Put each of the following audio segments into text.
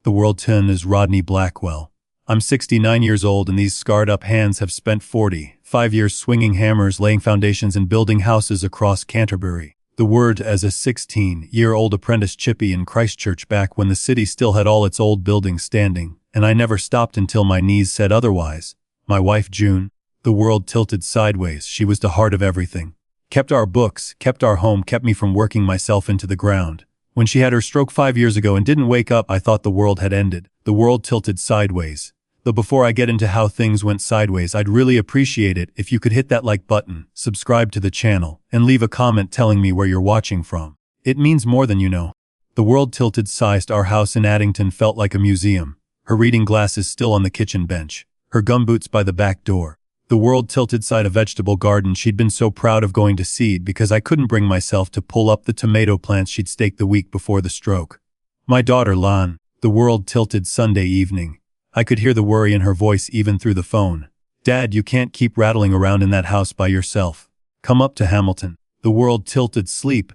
The world 10 is Rodney Blackwell. I'm 69 years old and these scarred-up hands have spent 45 years swinging hammers, laying foundations and building houses across Canterbury. The word as a 16-year-old apprentice chippy in Christchurch back when the city still had all its old buildings standing, and I never stopped until my knees said otherwise. My wife June. The world tilted sideways. She was the heart of everything. Kept our books, kept our home, kept me from working myself into the ground. When she had her stroke 5 years ago and didn't wake up, I thought the world had ended. The world tilted sideways. Though before I get into how things went sideways, I'd really appreciate it if you could hit that like button, subscribe to the channel, and leave a comment telling me where you're watching from. It means more than you know. The world tilted sized. Our house in Addington felt like a museum. Her reading glasses still on the kitchen bench. Her gumboots by the back door. The world tilted side a vegetable garden she'd been so proud of going to seed because I couldn't bring myself to pull up the tomato plants she'd staked the week before the stroke. My daughter Leanne. The world tilted Sunday evening. I could hear the worry in her voice even through the phone. Dad, you can't keep rattling around in that house by yourself. Come up to Hamilton. The world tilted sleep.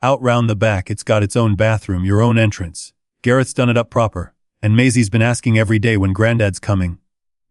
Out round the back it's got its own bathroom, your own entrance. Gareth's done it up proper. And Maisie's been asking every day when Granddad's coming.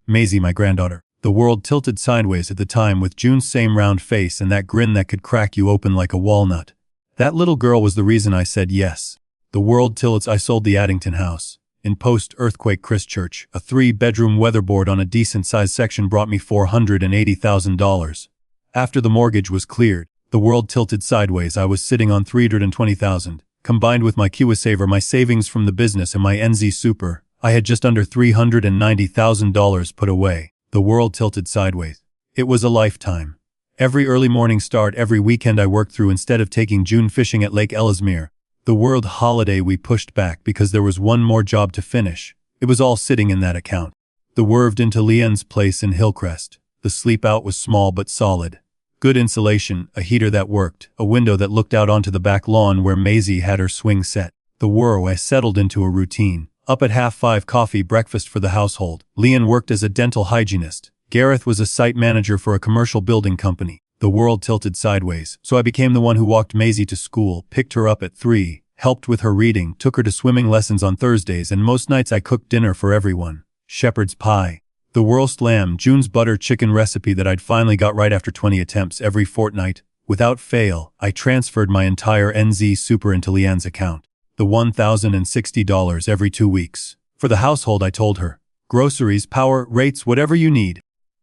Maisie, my granddaughter. The world tilted sideways at the time with June's same round face and that grin that could crack you open like a walnut. That little girl was the reason I said yes. The world tilts. I sold the Addington house. In post-earthquake Christchurch, a 3-bedroom weatherboard on a decent-sized section brought me $480,000. After the mortgage was cleared, the world tilted sideways. I was sitting on $320,000. Combined with my KiwiSaver, my savings from the business and my NZ Super, I had just under $390,000 put away. The world tilted sideways. It was a lifetime. Every early morning start, every weekend I worked through instead of taking June fishing at Lake Ellesmere. The world holiday we pushed back because there was one more job to finish. It was all sitting in that account. The werved into Leanne's place in Hillcrest. The sleep out was small but solid. Good insulation, a heater that worked, a window that looked out onto the back lawn where Maisie had her swing set. The whirl. I settled into a routine. Up at 5:30, coffee, breakfast for the household. Leanne worked as a dental hygienist. Gareth was a site manager for a commercial building company. The world tilted sideways, so I became the one who walked Maisie to school, picked her up at 3, helped with her reading, took her to swimming lessons on Thursdays, and most nights I cooked dinner for everyone. Shepherd's pie. The roast lamb, June's butter chicken recipe that I'd finally got right after 20 attempts every fortnight. Without fail, I transferred my entire NZ Super into Leanne's account. The $1,060 every 2 weeks. For the household, I told her. Groceries, power, rates, whatever you need.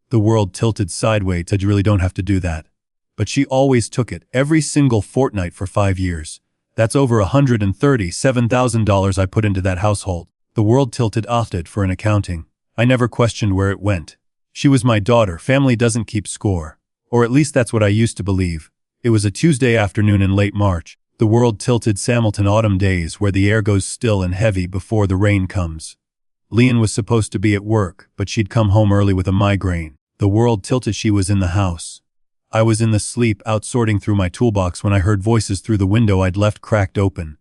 The world tilted sideways. Said you really don't have to do that. But she always took it, every single fortnight for 5 years. That's over $137,000 I put into that household. The world tilted opted for an accounting. I never questioned where it went. She was my daughter. Family doesn't keep score. Or at least that's what I used to believe. It was a Tuesday afternoon in late March. The world tilted Hamilton autumn days where the air goes still and heavy before the rain comes. Leanne was supposed to be at work, but she'd come home early with a migraine. The world tilted. She was in the house. I was in the sleep out sorting through my toolbox when I heard voices through the window I'd left cracked open.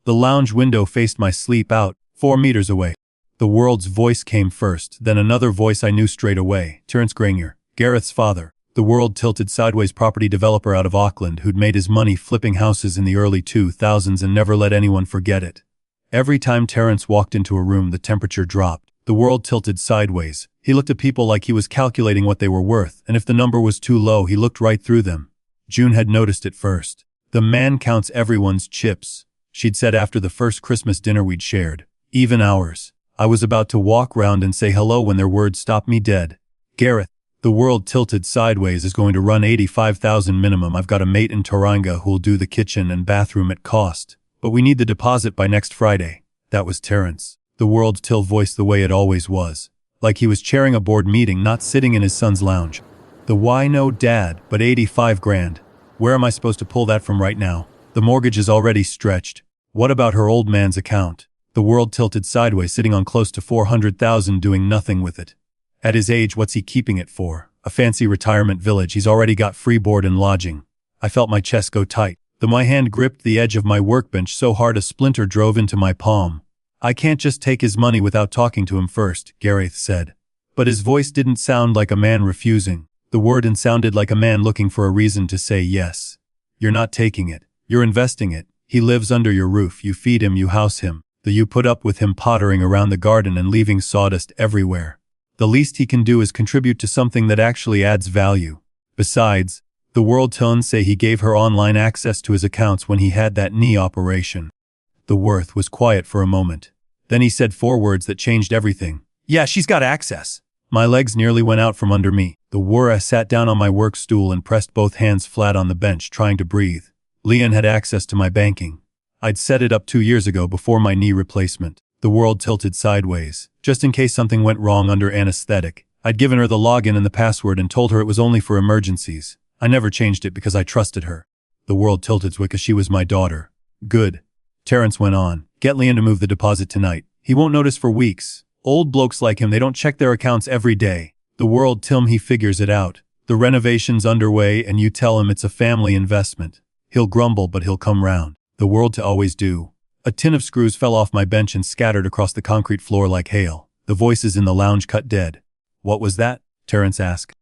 The lounge window faced my sleep out, 4 meters away. The world's voice came first, then another voice I knew straight away. Terence Granger, Gareth's father. The world tilted sideways. Property developer out of Auckland who'd made his money flipping houses in the early 2000s and never let anyone forget it. Every time Terence walked into a room, the temperature dropped. The world tilted sideways. He looked at people like he was calculating what they were worth, and if the number was too low, he looked right through them. June had noticed it first. The man counts everyone's chips, she'd said after the first Christmas dinner we'd shared. Even ours. I was about to walk round and say hello when their words stopped me dead. Gareth. The world tilted sideways is going to run $85,000 minimum. I've got a mate in Tauranga who'll do the kitchen and bathroom at cost. But we need the deposit by next Friday. That was Terence. The world till voiced the way it always was. Like he was chairing a board meeting, not sitting in his son's lounge. The why no dad, but 85 grand. Where am I supposed to pull that from right now? The mortgage is already stretched. What about her old man's account? The world tilted sideways, sitting on close to $400,000 doing nothing with it. At his age, what's he keeping it for? A fancy retirement village. He's already got free board and lodging. I felt my chest go tight. Though my hand gripped the edge of my workbench so hard a splinter drove into my palm. I can't just take his money without talking to him first, Gareth said. But his voice didn't sound like a man refusing. The word sounded like a man looking for a reason to say yes. You're not taking it. You're investing it. He lives under your roof. You feed him, you house him. You put up with him pottering around the garden and leaving sawdust everywhere. The least he can do is contribute to something that actually adds value. Besides, the world tone say he gave her online access to his accounts when he had that knee operation. The Worth was quiet for a moment. Then he said 4 words that changed everything. Yeah, she's got access. My legs nearly went out from under me. The Worth sat down on my work stool and pressed both hands flat on the bench, trying to breathe. Leanne had access to my banking. I'd set it up 2 years ago before my knee replacement. The world tilted sideways, just in case something went wrong under anesthetic. I'd given her the login and the password and told her it was only for emergencies. I never changed it because I trusted her. The world tilted because she was my daughter. Good. Terrence went on. Get Leanne to move the deposit tonight. He won't notice for weeks. Old blokes like him, they don't check their accounts every day. The world till he figures it out. The renovation's underway and you tell him it's a family investment. He'll grumble, but he'll come round. The world to always do. A tin of screws fell off my bench and scattered across the concrete floor like hail. The voices in the lounge cut dead. What was that? Terrence asked.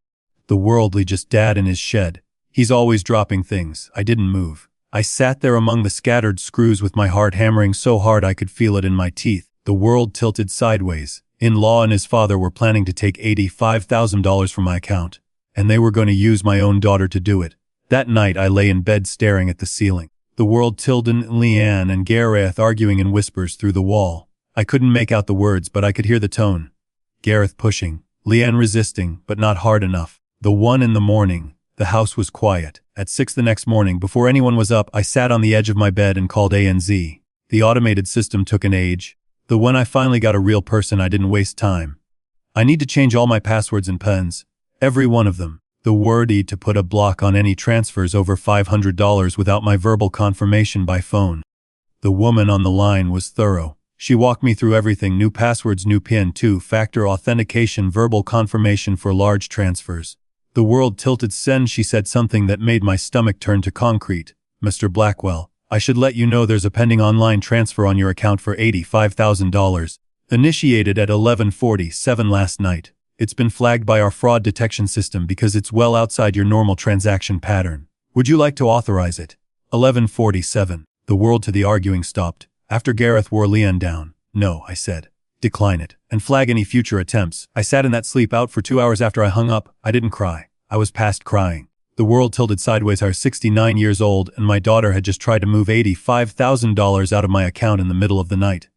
The worldly just dad in his shed. He's always dropping things. I didn't move. I sat there among the scattered screws with my heart hammering so hard I could feel it in my teeth. The world tilted sideways. In-law and his father were planning to take $85,000 from my account, and they were going to use my own daughter to do it. That night I lay in bed staring at the ceiling. The world Tilden, Leanne, and Gareth arguing in whispers through the wall. I couldn't make out the words, but I could hear the tone. Gareth pushing, Leanne resisting, but not hard enough. The 1 in the morning. The house was quiet. At 6 the next morning, before anyone was up, I sat on the edge of my bed and called ANZ. The automated system took an age. When I finally got a real person, I didn't waste time. I need to change all my passwords and PINs. Every one of them. The wordy to put a block on any transfers over $500 without my verbal confirmation by phone. The woman on the line was thorough. She walked me through everything: new passwords, new PIN, 2-factor authentication, verbal confirmation for large transfers. The world tilted. Send, she said something that made my stomach turn to concrete. Mr. Blackwell, I should let you know there's a pending online transfer on your account for $85,000. Initiated at 11:47 last night. It's been flagged by our fraud detection system because it's well outside your normal transaction pattern. Would you like to authorize it? 11:47. The world to the arguing stopped. After Gareth wore Leanne down. No, I said. Decline it, and flag any future attempts. I sat in that sleep out for 2 hours after I hung up. I didn't cry. I was past crying. The world tilted sideways. I was 69 years old, and my daughter had just tried to move $85,000 out of my account in the middle of the night.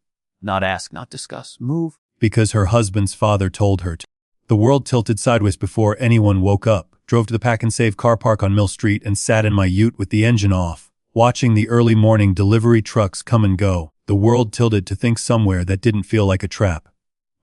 Not ask, not discuss, move. Because her husband's father told her to. The world tilted sideways before anyone woke up, drove to the Pack and Save car park on Mill Street and sat in my ute with the engine off, watching the early morning delivery trucks come and go. The world tilted to think somewhere that didn't feel like a trap.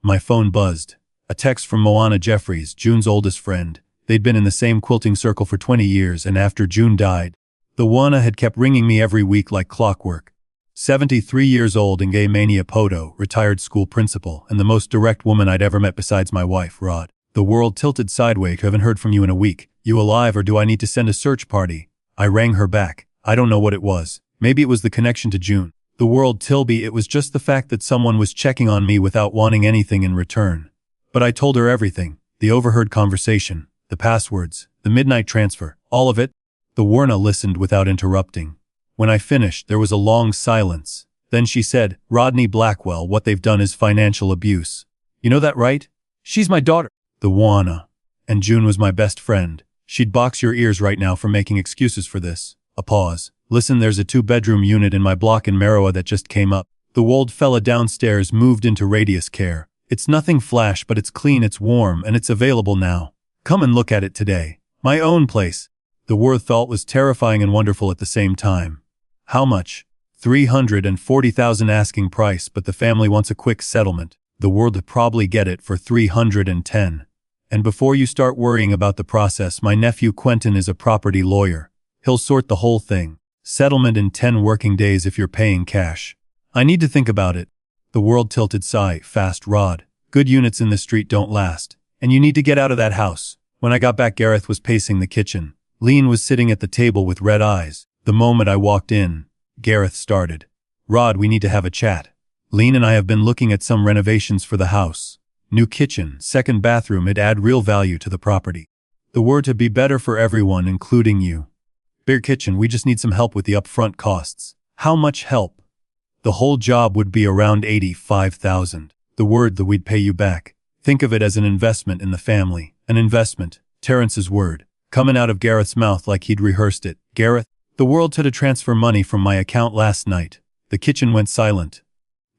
My phone buzzed. A text from Moana Jeffries, June's oldest friend. They'd been in the same quilting circle for 20 years, and after June died, the Moana had kept ringing me every week like clockwork. 73 years old and gay mania poto, retired school principal, and the most direct woman I'd ever met besides my wife, Rod. The world tilted sideways. Haven't heard from you in a week. You alive, or do I need to send a search party? I rang her back. I don't know what it was. Maybe it was the connection to June. The world Tilby, it was just the fact that someone was checking on me without wanting anything in return. But I told her everything. The overheard conversation, the passwords, the midnight transfer, all of it. The Warna listened without interrupting. When I finished, there was a long silence. Then she said, Rodney Blackwell, what they've done is financial abuse. You know that, right? She's my daughter. The Warna. And June was my best friend. She'd box your ears right now for making excuses for this. A pause. Listen, there's a 2-bedroom unit in my block in Maroa that just came up. The old fella downstairs moved into Radius Care. It's nothing flash, but it's clean, it's warm, and it's available now. Come and look at it today. My own place. The word thought was terrifying and wonderful at the same time. How much? $340,000 asking price, but the family wants a quick settlement. The world would probably get it for $310. And before you start worrying about the process, my nephew Quentin is a property lawyer. He'll sort the whole thing. Settlement in 10 working days if you're paying cash. I need to think about it. The world tilted sigh. Fast, Rod. Good units in the street don't last. And you need to get out of that house. When I got back, Gareth was pacing the kitchen. Leanne was sitting at the table with red eyes. The moment I walked in, Gareth started. Rod, we need to have a chat. Leanne and I have been looking at some renovations for the house. New kitchen, second bathroom, it'd add real value to the property. The word to be better for everyone, including you. Big kitchen, we just need some help with the upfront costs. How much help? The whole job would be around $85,000. The word that we'd pay you back. Think of it as an investment in the family. An investment. Terrence's word. Coming out of Gareth's mouth like he'd rehearsed it. Gareth, the world had to transfer money from my account last night. The kitchen went silent.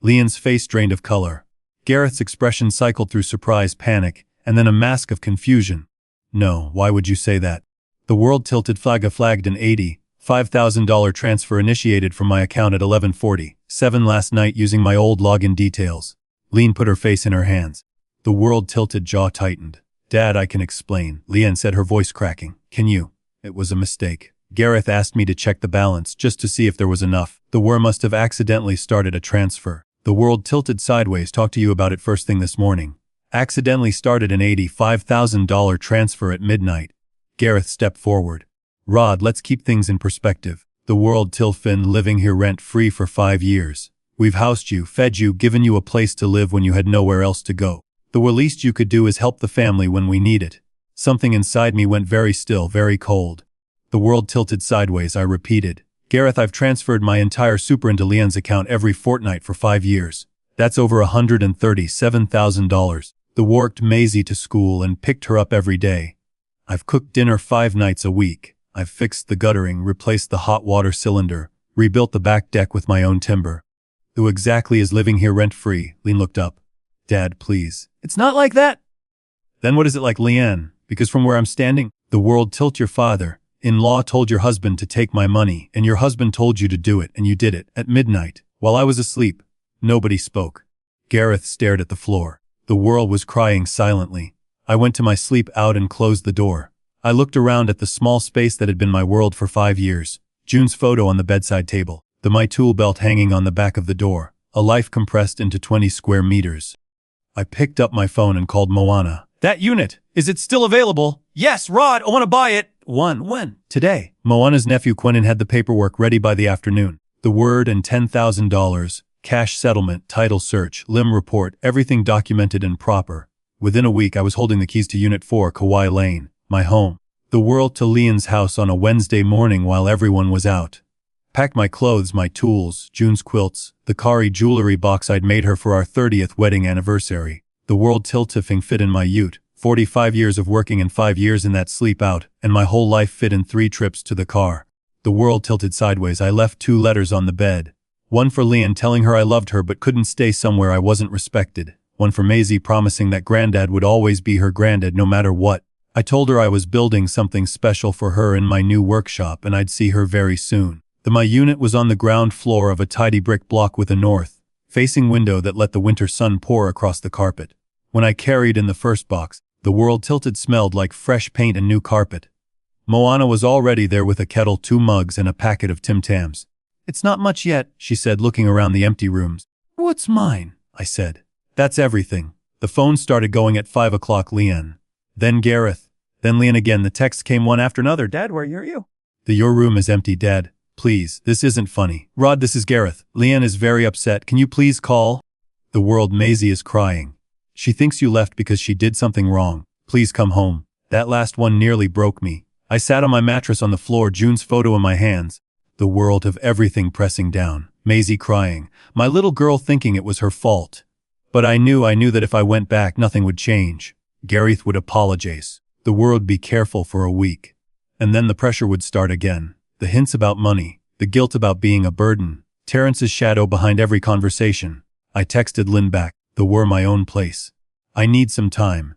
Leanne's face drained of color. Gareth's expression cycled through surprise, panic, and then a mask of confusion. No, why would you say that? The world tilted. Flagged an $85,000 transfer initiated from my account at 11:47 last night using my old login details. Leanne put her face in her hands. The world tilted, jaw tightened. Dad, I can explain, Leanne said, her voice cracking. Can you? It was a mistake. Gareth asked me to check the balance just to see if there was enough. The war must have accidentally started a transfer. The world tilted sideways. Talked to you about it first thing this morning. Accidentally started an $85,000 transfer at midnight. Gareth stepped forward. Rod, let's keep things in perspective. The world Finn living here rent-free for 5 years. We've housed you, fed you, given you a place to live when you had nowhere else to go. The least you could do is help the family when we need it. Something inside me went very still, very cold. The world tilted sideways. I repeated. Gareth, I've transferred my entire super into Leanne's account every fortnight for 5 years. That's over $137,000. The worked Maisie to school and picked her up every day. I've cooked dinner 5 nights a week. I've fixed the guttering, replaced the hot water cylinder, rebuilt the back deck with my own timber. Who exactly is living here rent-free? Leanne looked up. Dad, please. It's not like that. Then what is it like, Leanne? Because from where I'm standing, the world tilt your father-in-law told your husband to take my money, and your husband told you to do it, and you did it, at midnight, while I was asleep. Nobody spoke. Gareth stared at the floor. The world was crying silently. I went to my sleep out and closed the door. I looked around at the small space that had been my world for 5 years. June's photo on the bedside table, the my tool belt hanging on the back of the door, a life compressed into 20 square meters. I picked up my phone and called Moana. That unit, is it still available? Yes, Rod, I want to buy it. When? Today. Moana's nephew Quentin had the paperwork ready by the afternoon. The word and $10,000, cash settlement, title search, limb report, everything documented and proper. Within a week I was holding the keys to Unit 4, Kauai Lane, my home. The world to Leanne's house on a Wednesday morning while everyone was out. Packed my clothes, my tools, June's quilts, the Kari jewelry box I'd made her for our 30th wedding anniversary. The world tiltifing fit in my ute, 45 years of working and 5 years in that sleep out, and my whole life fit in 3 trips to the car. The world tilted sideways. I left 2 letters on the bed. One for Leanne telling her I loved her but couldn't stay somewhere I wasn't respected. One for Maisie promising that Granddad would always be her granddad no matter what. I told her I was building something special for her in my new workshop and I'd see her very soon. My unit was on the ground floor of a tidy brick block with a north-facing window that let the winter sun pour across the carpet. When I carried in the first box, the world tilted smelled like fresh paint and new carpet. Moana was already there with a kettle, 2 mugs, and a packet of Tim Tams. It's not much yet, she said, looking around the empty rooms. What's mine? I said. That's everything. The phone started going at 5 o'clock. Leanne. Then Gareth. Then Leanne again. The texts came one after another. Dad, where are you? Your room is empty, Dad. Please, this isn't funny. Rod, this is Gareth. Leanne is very upset. Can you please call? The world, Maisie is crying. She thinks you left because she did something wrong. Please come home. That last one nearly broke me. I sat on my mattress on the floor, June's photo in my hands. The world of everything pressing down. Maisie crying. My little girl thinking it was her fault. But I knew that if I went back, nothing would change. Gareth would apologize. The world be careful for a week. And then the pressure would start again. The hints about money, the guilt about being a burden, Terrence's shadow behind every conversation. I texted Lynn back, we're my own place. I need some time.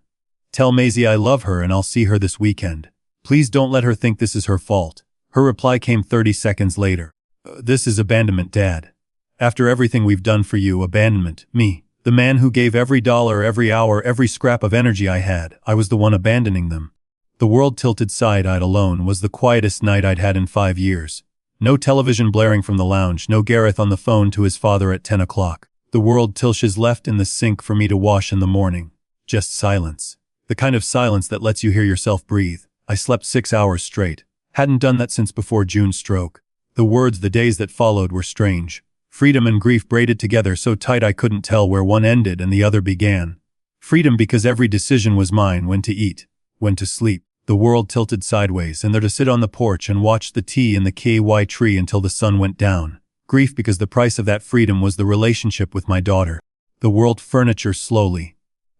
Tell Maisie I love her and I'll see her this weekend. Please don't let her think this is her fault. Her reply came 30 seconds later. This is abandonment, Dad. After everything we've done for you, abandonment, me, the man who gave every dollar, every hour, every scrap of energy I had, I was the one abandoning them. The world tilted side-eyed alone was the quietest night I'd had in 5 years. No television blaring from the lounge, no Gareth on the phone to his father at 10 o'clock. The world tilshes left in the sink for me to wash in the morning. Just silence. The kind of silence that lets you hear yourself breathe. I slept 6 hours straight. Hadn't done that since before June's stroke. The days that followed were strange. Freedom and grief braided together so tight I couldn't tell where one ended and the other began. Freedom because every decision was mine, when to eat, when to sleep. The world tilted sideways and there to sit on the porch and watch the tea in the KY tree until the sun went down. Grief because the price of that freedom was the relationship with my daughter. The world furniture slowly.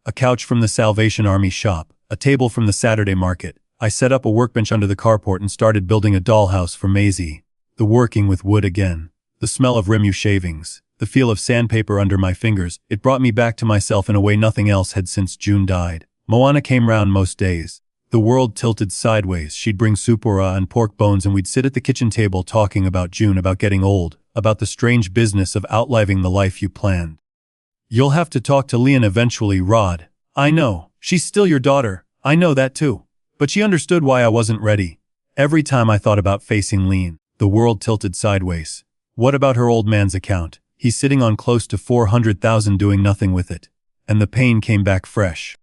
A couch from the Salvation Army shop, a table from the Saturday market. I set up a workbench under the carport and started building a dollhouse for Maisie. The working with wood again. The smell of Rimu shavings. The feel of sandpaper under my fingers. It brought me back to myself in a way nothing else had since June died. Moana came round most days. The world tilted sideways. She'd bring supura and pork bones and we'd sit at the kitchen table talking about June, about getting old, about the strange business of outliving the life you planned. You'll have to talk to Leanne eventually, Rod. I know. She's still your daughter. I know that too. But she understood why I wasn't ready. Every time I thought about facing Leanne, the world tilted sideways. What about her old man's account? He's sitting on close to 400,000 doing nothing with it. And the pain came back fresh.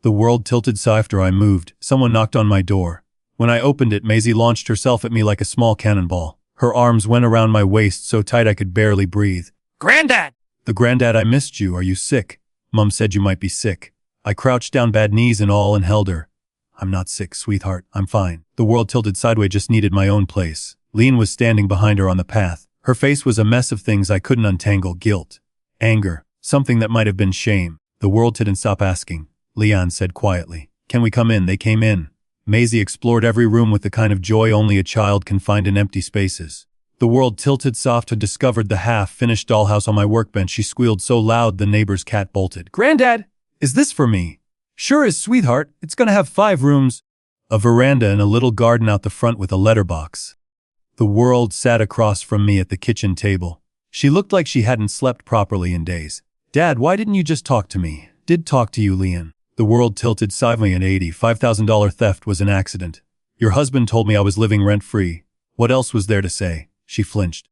The world tilted after I moved. Someone knocked on my door. When I opened it, Maisie launched herself at me like a small cannonball. Her arms went around my waist so tight I could barely breathe. Granddad! The granddad, I missed you. Are you sick? Mum said you might be sick. I crouched down, bad knees and all, and held her. I'm not sick, sweetheart. I'm fine. The world tilted sideways, just needed my own place. Leanne was standing behind her on the path. Her face was a mess of things I couldn't untangle. Guilt. Anger. Something that might have been shame. The world didn't stop asking. Leanne said quietly, "Can we come in?" They came in. Maisie explored every room with the kind of joy only a child can find in empty spaces. The world tilted soft and discovered the half-finished dollhouse on my workbench. She squealed so loud the neighbor's cat bolted. "Granddad, is this for me?" "Sure is, sweetheart. It's gonna have 5 rooms. A veranda and a little garden out the front with a letterbox." The world sat across from me at the kitchen table. She looked like she hadn't slept properly in days. "Dad, why didn't you just talk to me?" "Did talk to you, Leanne." The world tilted sideways. An $85,000 theft was an accident. Your husband told me I was living rent-free. What else was there to say? She flinched.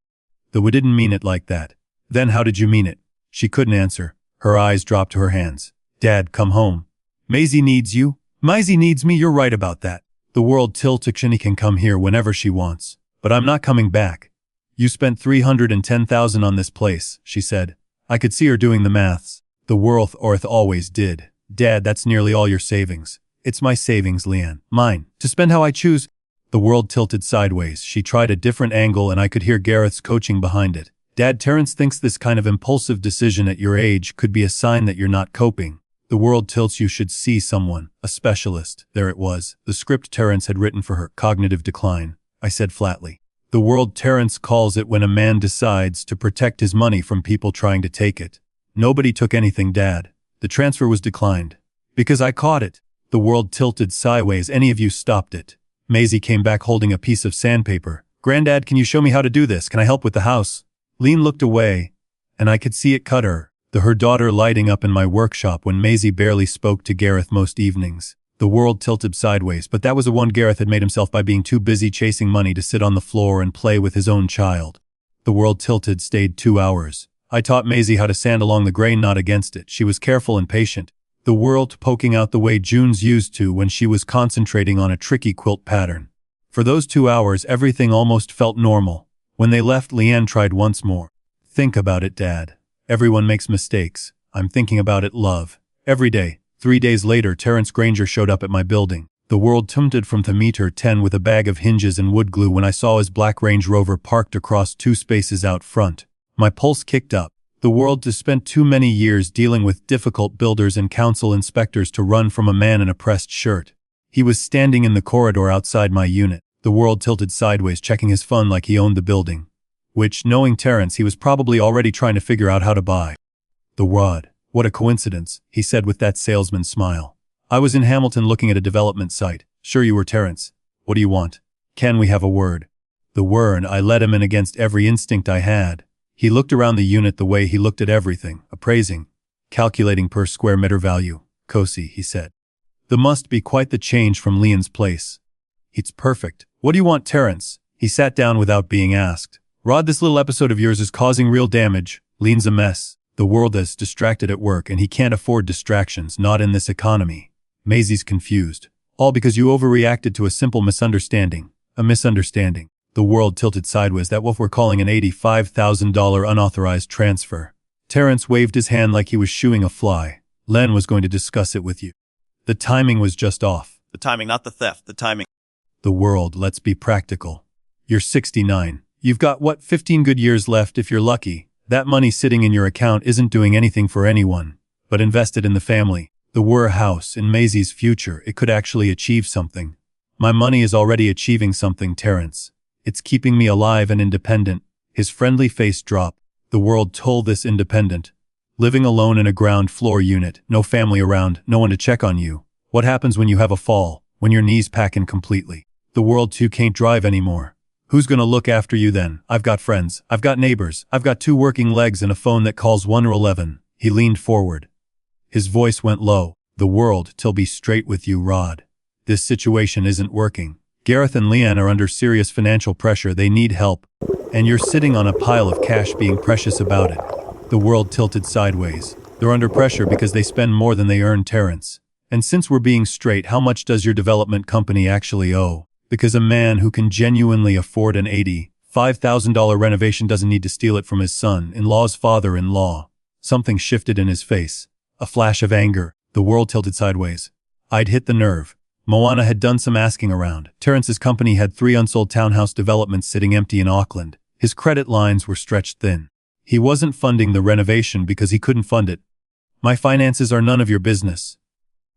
"Though we didn't mean it like that." "Then how did you mean it?" She couldn't answer. Her eyes dropped to her hands. "Dad, come home. Maisie needs you." "Maisie needs me, you're right about that." The world tilted. "She can come here whenever she wants. But I'm not coming back." "You spent $310,000 on this place," she said. I could see her doing the maths. The world always did. "Dad, that's nearly all your savings." "It's my savings, Leanne. Mine. To spend how I choose." The world tilted sideways. She tried a different angle and I could hear Gareth's coaching behind it. "Dad, Terrence thinks this kind of impulsive decision at your age could be a sign that you're not coping. The world tilts. You should see someone, a specialist." There it was, the script Terrence had written for her. "Cognitive decline," I said flatly. "The world Terrence calls it when a man decides to protect his money from people trying to take it." "Nobody took anything, Dad. The transfer was declined." "Because I caught it." The world tilted sideways. "Any of you stopped it." Maisie came back holding a piece of sandpaper. "Granddad, can you show me how to do this? Can I help with the house?" Leanne looked away, and I could see it cut her. Her daughter lighting up in my workshop when Maisie barely spoke to Gareth most evenings. The world tilted sideways, but that was a one Gareth had made himself by being too busy chasing money to sit on the floor and play with his own child. The world tilted stayed 2 hours. I taught Maisie how to sand along the grain, not against it. She was careful and patient. The world poking out the way June's used to when she was concentrating on a tricky quilt pattern. For those 2 hours, everything almost felt normal. When they left, Leanne tried once more. "Think about it, Dad. Everyone makes mistakes. I'm thinking about it, love. Every day." 3 days later, Terrence Granger showed up at my building. The world tilted from the meter 10 with a bag of hinges and wood glue when I saw his black Range Rover parked across 2 spaces out front. My pulse kicked up. The world has spent too many years dealing with difficult builders and council inspectors to run from a man in a pressed shirt. He was standing in the corridor outside my unit. The world tilted sideways, checking his phone like he owned the building. Which, knowing Terrence, he was probably already trying to figure out how to buy. "The Rod. What a coincidence," he said with that salesman's smile. "I was in Hamilton looking at a development site." "Sure you were, Terrence. What do you want?" "Can we have a word?" The word, I let him in against every instinct I had. He looked around the unit the way he looked at everything, appraising, calculating per square meter value. "Cosi," he said. "There must be quite the change from Leanne's place." "It's perfect. What do you want, Terrence?" He sat down without being asked. "Rod, this little episode of yours is causing real damage. Leanne's a mess. The world is distracted at work and he can't afford distractions, not in this economy." Maisie's confused. "All because you overreacted to a simple misunderstanding." "A misunderstanding." The world tilted sideways. "That what we're calling an $85,000 unauthorized transfer." Terrence waved his hand like he was shooing a fly. "Len was going to discuss it with you. The timing was just off." The timing, not the theft, the timing. The world, let's be practical. You're 69. You've got, 15 good years left if you're lucky. That money sitting in your account isn't doing anything for anyone, but invested in the family. The Wur house in Maisie's future, it could actually achieve something. My money is already achieving something, Terrence. It's keeping me alive and independent. His friendly face dropped. The world told this independent. Living alone in a ground floor unit, no family around, no one to check on you. What happens when you have a fall, when your knees pack in completely? The world too can't drive anymore. Who's gonna look after you then? I've got friends, I've got neighbors, I've got 2 working legs and a phone that calls 111. He leaned forward. His voice went low. The world, till be straight with you, Rod. This situation isn't working. Gareth and Leanne are under serious financial pressure, they need help. And you're sitting on a pile of cash being precious about it. The world tilted sideways. They're under pressure because they spend more than they earn, Terrence. And since we're being straight, how much does your development company actually owe? Because a man who can genuinely afford an $85,000 renovation doesn't need to steal it from his son-in-law's father-in-law. Something shifted in his face. A flash of anger. The world tilted sideways. I'd hit the nerve. Moana had done some asking around. Terrence's company had 3 unsold townhouse developments sitting empty in Auckland. His credit lines were stretched thin. He wasn't funding the renovation because he couldn't fund it. My finances are none of your business.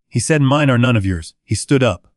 He said, mine are none of yours. He stood up.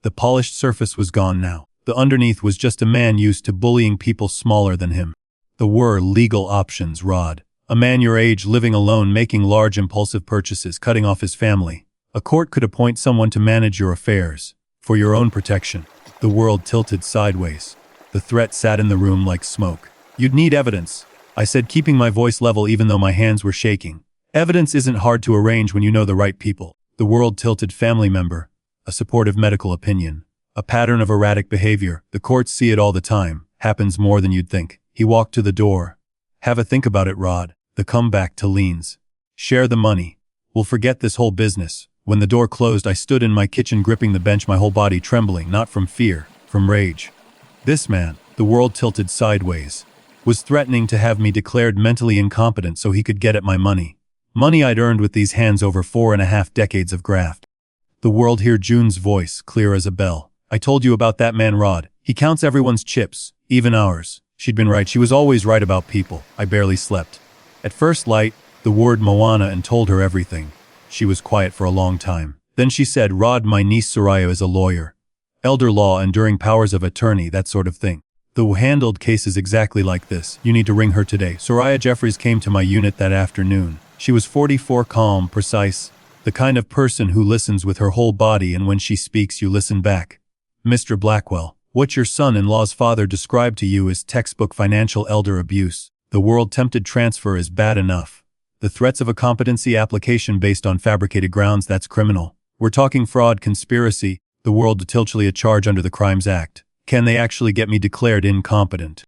The polished surface was gone now. The underneath was just a man used to bullying people smaller than him. There were legal options, Rod. A man your age living alone making large impulsive purchases, cutting off his family. A court could appoint someone to manage your affairs. For your own protection. The world tilted sideways. The threat sat in the room like smoke. You'd need evidence. I said, keeping my voice level even though my hands were shaking. Evidence isn't hard to arrange when you know the right people. The world tilted family member. A supportive medical opinion. A pattern of erratic behavior. The courts see it all the time. Happens more than you'd think. He walked to the door. Have a think about it, Rod. The comeback to Leanne's. Share the money. We'll forget this whole business. When the door closed, I stood in my kitchen gripping the bench, my whole body trembling, not from fear, from rage. This man, the world tilted sideways, was threatening to have me declared mentally incompetent so he could get at my money. Money I'd earned with these hands over 4.5 decades of graft. The world heard June's voice, clear as a bell. I told you about that man Rod. He counts everyone's chips, even ours. She'd been right. She was always right about people. I barely slept. At first light, the word Moana and told her everything. She was quiet for a long time. Then she said, Rod, my niece Soraya is a lawyer. Elder law, enduring powers of attorney, that sort of thing. Who handled cases exactly like this. You need to ring her today. Soraya Jeffries came to my unit that afternoon. She was 44, calm, precise. The kind of person who listens with her whole body, and when she speaks you listen back. Mr. Blackwell, what your son-in-law's father described to you is textbook financial elder abuse. The world-tempted transfer is bad enough. The threats of a competency application based on fabricated grounds, that's criminal. We're talking fraud, conspiracy, the world potentially a charge under the Crimes Act. Can they actually get me declared incompetent?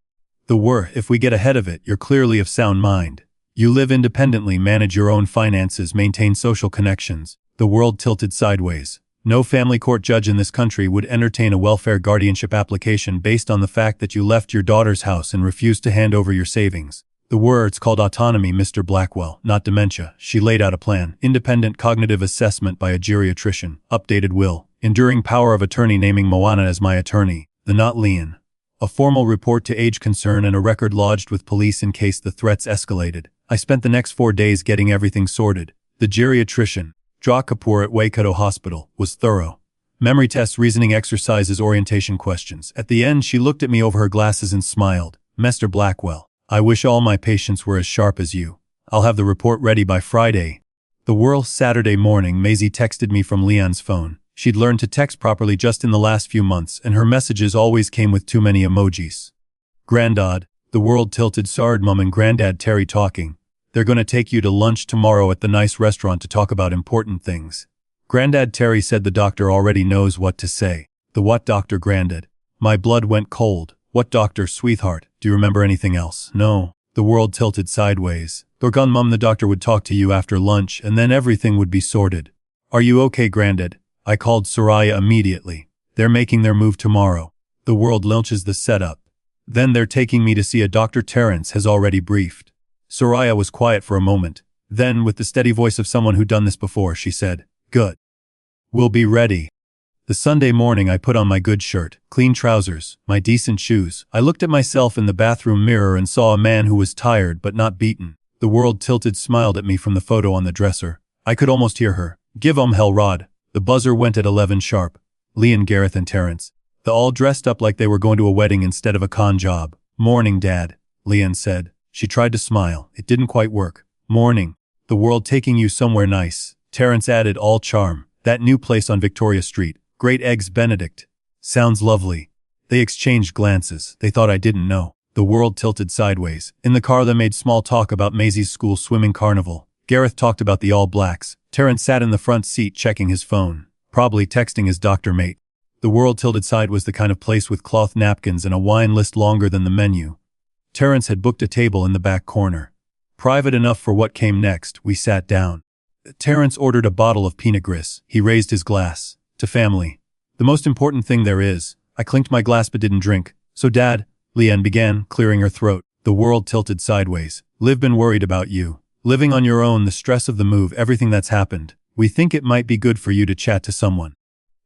If we get ahead of it, you're clearly of sound mind. You live independently, manage your own finances, maintain social connections. The world tilted sideways. No family court judge in this country would entertain a welfare guardianship application based on the fact that you left your daughter's house and refused to hand over your savings. It's called autonomy, Mr. Blackwell, not dementia. She laid out a plan. Independent cognitive assessment by a geriatrician. Updated will. Enduring power of attorney naming Moana as my attorney. The not Leanne. A formal report to age concern and a record lodged with police in case the threats escalated. I spent the next 4 days getting everything sorted. The geriatrician, Dra Kapoor at Waikato Hospital, was thorough. Memory tests, reasoning exercises, orientation questions. At the end, she looked at me over her glasses and smiled. Mr. Blackwell, I wish all my patients were as sharp as you. I'll have the report ready by Friday. Saturday morning, Maisie texted me from Leanne's phone. She'd learned to text properly just in the last few months, and her messages always came with too many emojis. Grandad, the world tilted, Sard Mum and Granddad Terry talking. They're gonna take you to lunch tomorrow at the nice restaurant to talk about important things. Granddad Terry said the doctor already knows what to say. The what doctor, Grandad? My blood went cold. What doctor, sweetheart? Do you remember anything else? No. The world tilted sideways. Dorgun Mum, the doctor would talk to you after lunch and then everything would be sorted. Are you okay, Grandad? I called Soraya immediately. They're making their move tomorrow. The world launches the setup. Then they're taking me to see a doctor Terrence has already briefed. Soraya was quiet for a moment. Then, with the steady voice of someone who'd done this before, she said, Good. We'll be ready. The Sunday morning I put on my good shirt, clean trousers, my decent shoes. I looked at myself in the bathroom mirror and saw a man who was tired but not beaten. The world tilted smiled at me from the photo on the dresser. I could almost hear her. Give 'em hell, Rod. The buzzer went at 11 sharp. Leanne, Gareth and Terrence. They all dressed up like they were going to a wedding instead of a con job. Morning, Dad, Leanne said. She tried to smile. It didn't quite work. Morning. The world taking you somewhere nice. Terrence added, all charm. That new place on Victoria Street. Great Eggs Benedict. Sounds lovely. They exchanged glances. They thought I didn't know. The world tilted sideways. In the car they made small talk about Maisie's school swimming carnival. Gareth talked about the All Blacks. Terrence sat in the front seat checking his phone. Probably texting his doctor mate. The world tilted side was the kind of place with cloth napkins and a wine list longer than the menu. Terrence had booked a table in the back corner. Private enough for what came next, we sat down. Terrence ordered a bottle of Pinot Gris. He raised his glass. To family. The most important thing there is. I clinked my glass but didn't drink. So Dad, Leanne began, clearing her throat. The world tilted sideways. Liv been worried about you. Living on your own, the stress of the move, everything that's happened. We think it might be good for you to chat to someone.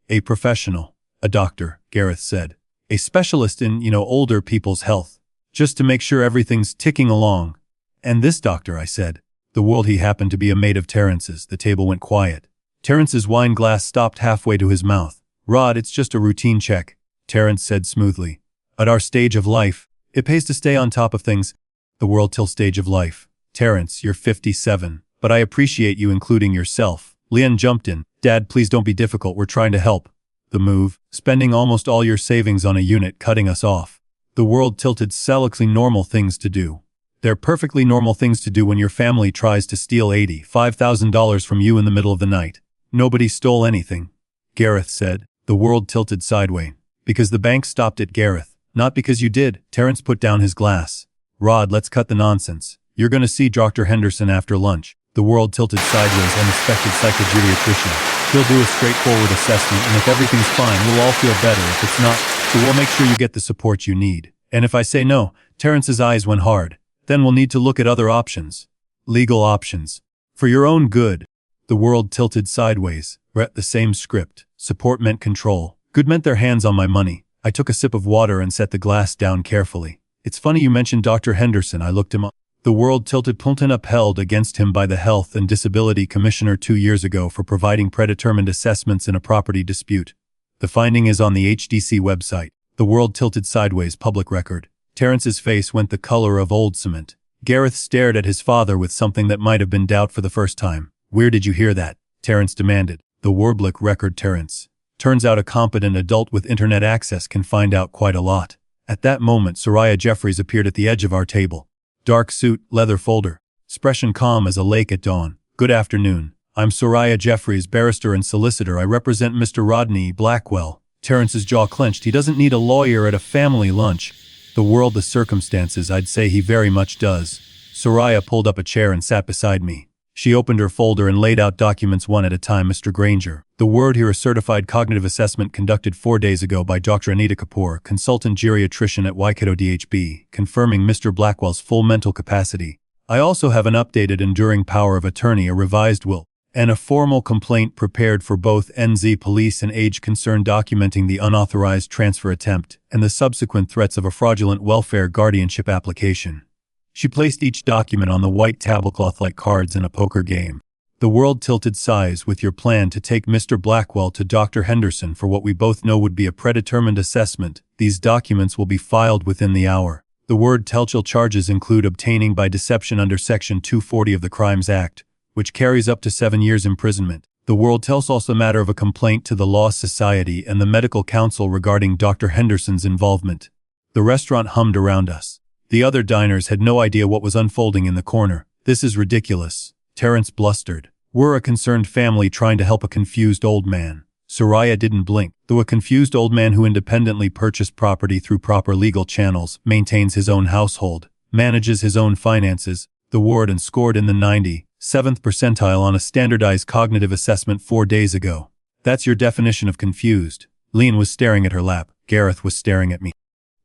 A professional. A doctor, Gareth said. A specialist in, older people's health. Just to make sure everything's ticking along. And this doctor, I said. The world he happened to be a mate of Terrence's. The table went quiet. Terrence's wine glass stopped halfway to his mouth. Rod, it's just a routine check, Terrence said smoothly. At our stage of life, it pays to stay on top of things. The world till stage of life. Terrence, you're 57, but I appreciate you including yourself. Leanne jumped in. Dad, please don't be difficult, we're trying to help. The move, spending almost all your savings on a unit, cutting us off. The world tilted selectively normal things to do. They're perfectly normal things to do when your family tries to steal $85,000 from you in the middle of the night. Nobody stole anything, Gareth said. The world tilted sideways. Because the bank stopped it, Gareth. Not because you did. Terrence put down his glass. Rod, let's cut the nonsense. You're gonna see Dr. Henderson after lunch. The world tilted sideways and inspected psychogeriatrician. He'll do a straightforward assessment, and if everything's fine, we'll all feel better. If it's not, so we'll make sure you get the support you need. And if I say no, Terrence's eyes went hard. Then we'll need to look at other options. Legal options. For your own good. The world tilted sideways. We're at the same script. Support meant control. Good meant their hands on my money. I took a sip of water and set the glass down carefully. It's funny you mentioned Dr. Henderson. I looked him up. The world tilted Pulton upheld against him by the Health and Disability Commissioner 2 years ago for providing predetermined assessments in a property dispute. The finding is on the HDC website. The world tilted sideways, public record. Terrence's face went the color of old cement. Gareth stared at his father with something that might have been doubt for the first time. Where did you hear that? Terrence demanded. The Warblick record, Terrence. Turns out a competent adult with internet access can find out quite a lot. At that moment, Soraya Jeffries appeared at the edge of our table. Dark suit, leather folder. Expression calm as a lake at dawn. Good afternoon. I'm Soraya Jeffries, barrister and solicitor. I represent Mr. Rodney Blackwell. Terrence's jaw clenched. He doesn't need a lawyer at a family lunch. The world, the circumstances, I'd say he very much does. Soraya pulled up a chair and sat beside me. She opened her folder and laid out documents one at a time. Mr. Granger. The word here, a certified cognitive assessment conducted 4 days ago by Dr. Anita Kapoor, consultant geriatrician at Waikato DHB, confirming Mr. Blackwell's full mental capacity. I also have an updated enduring power of attorney, a revised will, and a formal complaint prepared for both NZ Police and Age Concern documenting the unauthorized transfer attempt and the subsequent threats of a fraudulent welfare guardianship application. She placed each document on the white tablecloth like cards in a poker game. The world tilted sighs. With your plan to take Mr. Blackwell to Dr. Henderson for what we both know would be a predetermined assessment, these documents will be filed within the hour. The word telchil charges include obtaining by deception under Section 240 of the Crimes Act, which carries up to 7 years imprisonment. The world tells also a matter of a complaint to the Law Society and the Medical Council regarding Dr. Henderson's involvement. The restaurant hummed around us. The other diners had no idea what was unfolding in the corner. This is ridiculous, Terrence blustered. We're a concerned family trying to help a confused old man. Soraya didn't blink. Though a confused old man who independently purchased property through proper legal channels, maintains his own household, manages his own finances, the ward and scored in the 97th percentile on a standardized cognitive assessment 4 days ago. That's your definition of confused. Leanne was staring at her lap. Gareth was staring at me.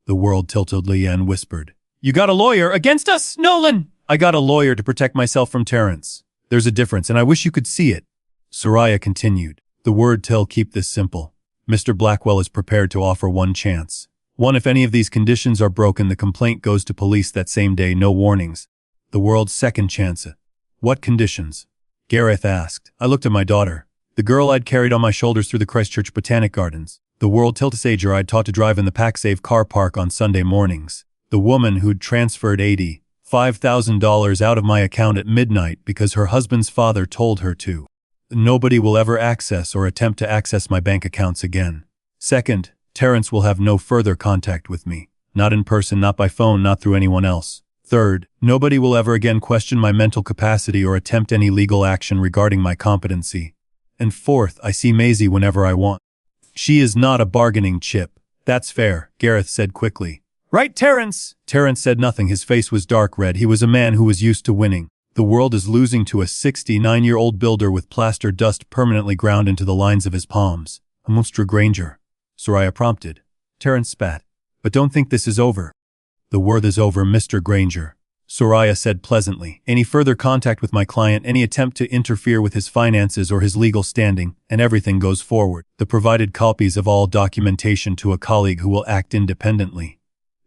The world tilted. Leanne whispered. You got a lawyer against us, Nolan? I got a lawyer to protect myself from Terrence. There's a difference, and I wish you could see it. Soraya continued. The word till, keep this simple. Mr. Blackwell is prepared to offer one chance. One, if any of these conditions are broken, the complaint goes to police that same day, no warnings. The world's second chance. What conditions? Gareth asked. I looked at my daughter, the girl I'd carried on my shoulders through the Christchurch Botanic Gardens, the world tilt-a-sager I'd taught to drive in the PacSave car park on Sunday mornings, the woman who'd transferred $85,000 out of my account at midnight because her husband's father told her to. Nobody will ever access or attempt to access my bank accounts again. Second, Terence will have no further contact with me. Not in person, not by phone, not through anyone else. Third, nobody will ever again question my mental capacity or attempt any legal action regarding my competency. And fourth, I see Maisie whenever I want. She is not a bargaining chip. That's fair, Gareth said quickly. Right, Terence? Terence said nothing. His face was dark red. He was a man who was used to winning. The world is losing to a 69-year-old builder with plaster dust permanently ground into the lines of his palms. Mr. Granger, Soraya prompted. Terence spat. But don't think this is over. The world is over, Mr. Granger, Soraya said pleasantly. Any further contact with my client, any attempt to interfere with his finances or his legal standing, and everything goes forward. The provided copies of all documentation to a colleague who will act independently.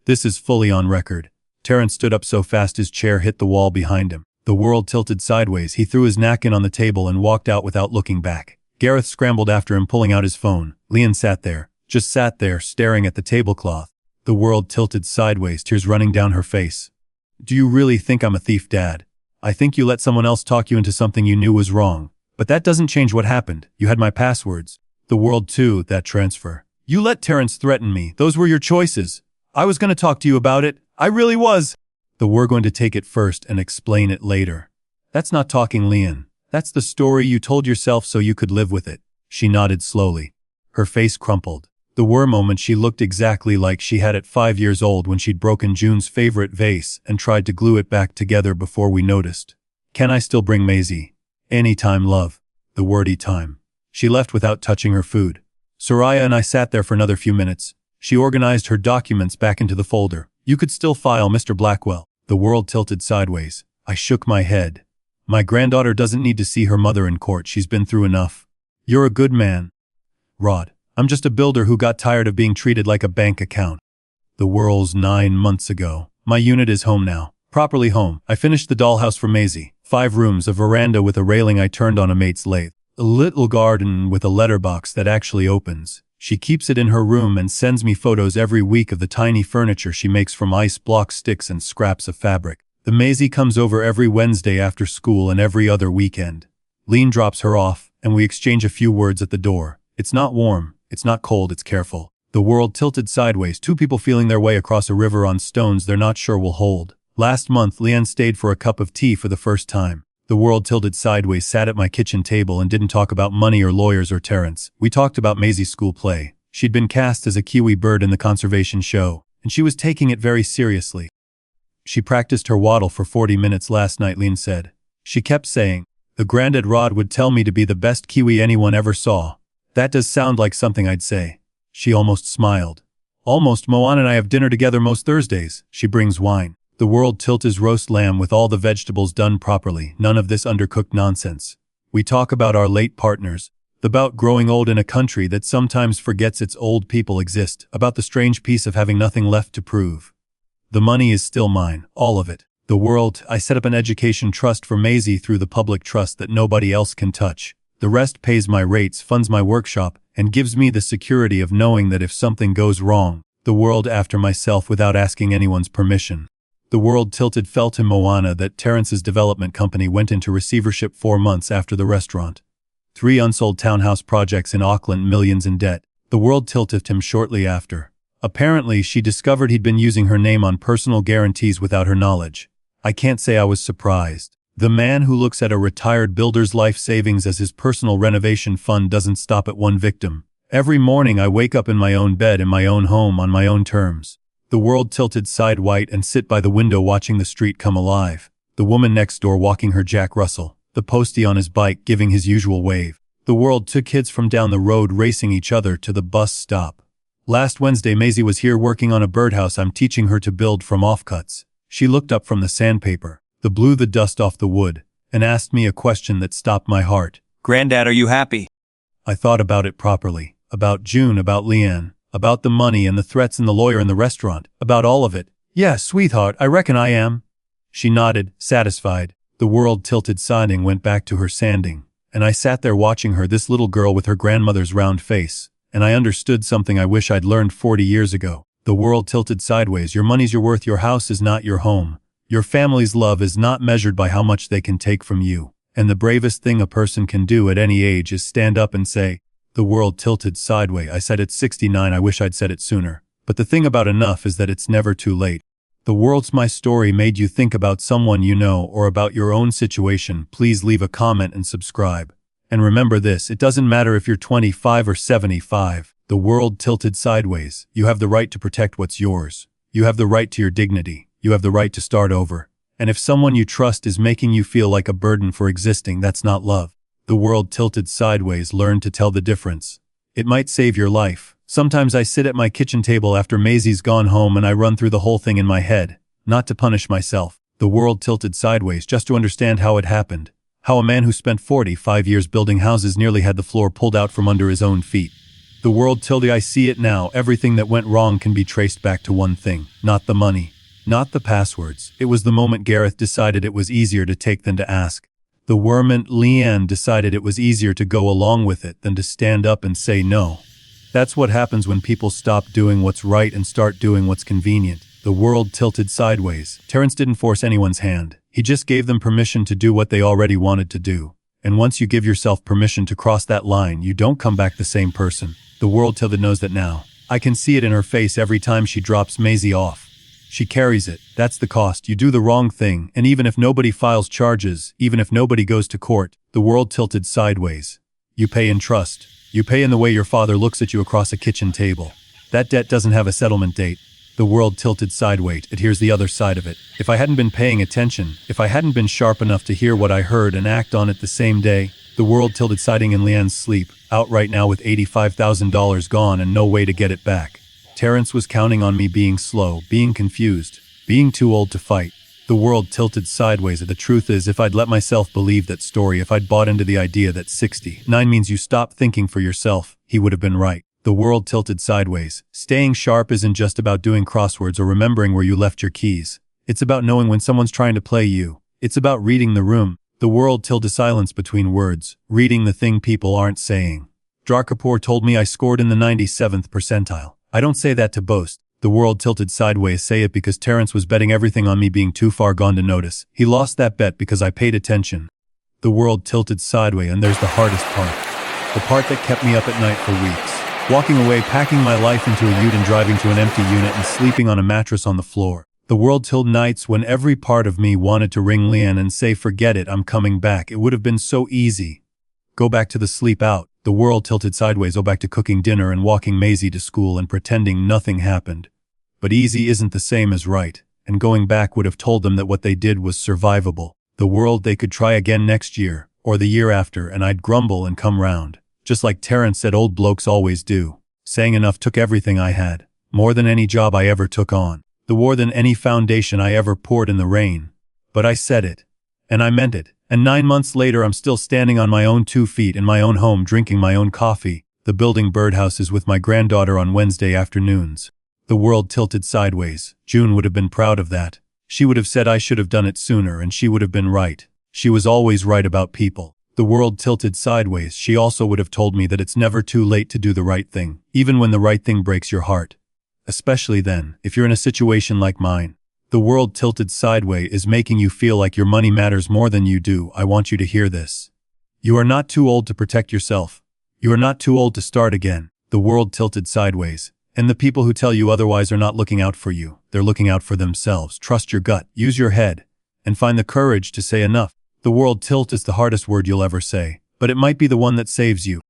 This is fully on record. Terence stood up so fast his chair hit the wall behind him. The world tilted sideways. He threw his napkin on the table and walked out without looking back. Gareth scrambled after him, pulling out his phone. Leanne sat there, staring at the tablecloth. The world tilted sideways, tears running down her face. Do you really think I'm a thief, Dad? I think you let someone else talk you into something you knew was wrong. But that doesn't change what happened. You had my passwords. The world too, that transfer. You let Terence threaten me. Those were your choices. I was going to talk to you about it. I really was. We're going to take it first and explain it later. That's not talking, Leanne. That's the story you told yourself so you could live with it. She nodded slowly. Her face crumpled. The moment she looked exactly like she had at 5 years old when she'd broken June's favorite vase and tried to glue it back together before we noticed. Can I still bring Maisie? Anytime, love. The wordy time. She left without touching her food. Soraya and I sat there for another few minutes. She organized her documents back into the folder. You could still file, Mr. Blackwell. The world tilted sideways. I shook my head. My granddaughter doesn't need to see her mother in court. She's been through enough. You're a good man, Rod. I'm just a builder who got tired of being treated like a bank account. The world's 9 months ago. My unit is home now. Properly home. I finished the dollhouse for Maisie. 5 rooms, a veranda with a railing I turned on a mate's lathe. A little garden with a letterbox that actually opens. She keeps it in her room and sends me photos every week of the tiny furniture she makes from ice block sticks and scraps of fabric. The Maisie comes over every Wednesday after school and every other weekend. Leanne drops her off, and we exchange a few words at the door. It's not warm. It's not cold, it's careful. The world tilted sideways, 2 people feeling their way across a river on stones they're not sure will hold. Last month, Leanne stayed for a cup of tea for the first time. The world tilted sideways, sat at my kitchen table and didn't talk about money or lawyers or Terence. We talked about Maisie's school play. She'd been cast as a Kiwi bird in the Conservation show, and she was taking it very seriously. She practiced her waddle for 40 minutes last night, Leanne said. She kept saying, the granddad Rod would tell me to be the best Kiwi anyone ever saw. That does sound like something I'd say. She almost smiled. Almost. Moana and I have dinner together most Thursdays. She brings wine. The world tilts roast lamb with all the vegetables done properly. None of this undercooked nonsense. We talk about our late partners. About growing old in a country that sometimes forgets its old people exist. About the strange peace of having nothing left to prove. The money is still mine. All of it. The world. I set up an education trust for Maisie through the public trust that nobody else can touch. The rest pays my rates, funds my workshop, and gives me the security of knowing that if something goes wrong, the world after myself without asking anyone's permission. The world tilted fell to Moana that Terence's development company went into receivership 4 months after the restaurant. 3 unsold townhouse projects in Auckland, millions in debt. The world tilted him shortly after. Apparently, she discovered he'd been using her name on personal guarantees without her knowledge. I can't say I was surprised. The man who looks at a retired builder's life savings as his personal renovation fund doesn't stop at one victim. Every morning I wake up in my own bed in my own home on my own terms. The world tilted side white and sit by the window watching the street come alive. The woman next door walking her Jack Russell. The postie on his bike giving his usual wave. The world took kids from down the road racing each other to the bus stop. Last Wednesday Maisie was here working on a birdhouse I'm teaching her to build from offcuts. She looked up from the sandpaper. Blew the dust off the wood, and asked me a question that stopped my heart. Granddad, are you happy? I thought about it properly. About June, about Leanne, about the money and the threats and the lawyer and the restaurant, about all of it. Yeah, sweetheart, I reckon I am. She nodded, satisfied. The world tilted sighing went back to her sanding, and I sat there watching her, this little girl with her grandmother's round face, and I understood something I wish I'd learned 40 years ago. The world tilted sideways. Your money's your worth, your house is not your home. Your family's love is not measured by how much they can take from you. And the bravest thing a person can do at any age is stand up and say, the world tilted sideways. I said at 69, I wish I'd said it sooner. But the thing about enough is that it's never too late. The world's my story made you think about someone you know or about your own situation. Please leave a comment and subscribe. And remember this, it doesn't matter if you're 25 or 75. The world tilted sideways. You have the right to protect what's yours. You have the right to your dignity. You have the right to start over. And if someone you trust is making you feel like a burden for existing, that's not love. The world tilted sideways. Learn to tell the difference. It might save your life. Sometimes I sit at my kitchen table after Maisie's gone home and I run through the whole thing in my head, not to punish myself. The world tilted sideways just to understand how it happened. How a man who spent 45 years building houses nearly had the floor pulled out from under his own feet. The world tilted. I see it now. Everything that went wrong can be traced back to one thing, not the money. Not the passwords. It was the moment Gareth decided it was easier to take than to ask. The wormant Leanne decided it was easier to go along with it than to stand up and say no. That's what happens when people stop doing what's right and start doing what's convenient. The world tilted sideways. Terrence didn't force anyone's hand. He just gave them permission to do what they already wanted to do. And once you give yourself permission to cross that line, you don't come back the same person. The world tilted knows that now. I can see it in her face every time she drops Maisie off. She carries it. That's the cost. You do the wrong thing, and even if nobody files charges, even if nobody goes to court, the world tilted sideways. You pay in trust. You pay in the way your father looks at you across a kitchen table. That debt doesn't have a settlement date. The world tilted sideways. And here's the other side of it. If I hadn't been paying attention, if I hadn't been sharp enough to hear what I heard and act on it the same day, the world tilted siding in Leanne's sleep, out right now with $85,000 gone and no way to get it back. Terrence was counting on me being slow, being confused, being too old to fight. The world tilted sideways. The truth is, if I'd let myself believe that story, if I'd bought into the idea that 69 means you stop thinking for yourself, he would have been right. The world tilted sideways. Staying sharp isn't just about doing crosswords or remembering where you left your keys. It's about knowing when someone's trying to play you. It's about reading the room. The world tilted silence between words, reading the thing people aren't saying. Drar Kapoor told me I scored in the 97th percentile. I don't say that to boast. The world tilted sideways. Say it because Terrence was betting everything on me being too far gone to notice. He lost that bet because I paid attention. The world tilted sideways, and there's the hardest part. The part that kept me up at night for weeks. Walking away, packing my life into a ute and driving to an empty unit and sleeping on a mattress on the floor. The world tilted nights when every part of me wanted to ring Leanne and say, forget it, I'm coming back. It would have been so easy. Go back to the sleep out. The world tilted sideways. Go back to cooking dinner and walking Maisie to school and pretending nothing happened. But easy isn't the same as right, and going back would have told them that what they did was survivable. The world they could try again next year, or the year after, and I'd grumble and come round. Just like Terrence said old blokes always do. Saying enough took everything I had. More than any job I ever took on. The more than any foundation I ever poured in the rain. But I said it. And I meant it. And 9 months later I'm still standing on my own 2 feet in my own home drinking my own coffee, the building birdhouses with my granddaughter on Wednesday afternoons. The world tilted sideways. June would have been proud of that. She would have said I should have done it sooner and she would have been right. She was always right about people. The world tilted sideways. She also would have told me that it's never too late to do the right thing, even when the right thing breaks your heart. Especially then, if you're in a situation like mine. The world tilted sideways is making you feel like your money matters more than you do. I want you to hear this. You are not too old to protect yourself. You are not too old to start again. The world tilted sideways. And the people who tell you otherwise are not looking out for you. They're looking out for themselves. Trust your gut. Use your head. And find the courage to say enough. The world tilt is the hardest word you'll ever say. But it might be the one that saves you.